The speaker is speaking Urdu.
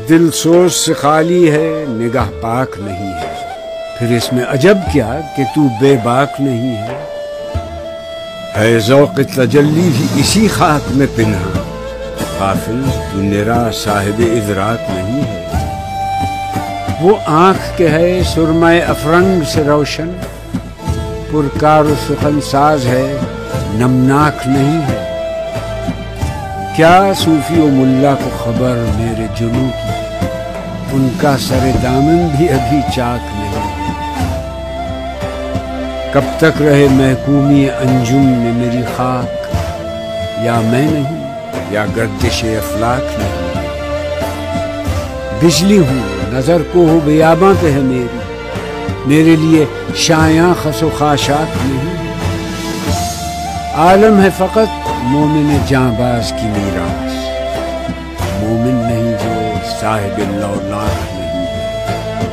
دل سوز سے خالی ہے، نگاہ پاک نہیں ہے، پھر اس میں عجب کیا کہ تو بے باک نہیں ہے ذوق تجلی بھی اسی خاک میں پنہاں، غافل تو نرا صاحب ادراک نہیں ہے۔ وہ آنکھ کے ہے سرمہ افرنگ سے روشن، پرکار و سخن ساز ہے نمناک نہیں ہے۔ کیا صوفی و ملا کو خبر میرے جنوں کی، ان کا سر دامن بھی ابھی چاک نہیں ہے۔ کب تک رہے محکومی انجم میں میری خاک، یا میں نہیں یا گردش افلاک نہیں۔ بجلی ہوں نظر کو ہو بیاباں پہ ہے میرے لیے شایاں خس و خاشاک نہیں ہے۔ عالم ہے فقط مومن جاں باز کی میراث، مومن نہیں جو صاحب لولاک نہیں ہے۔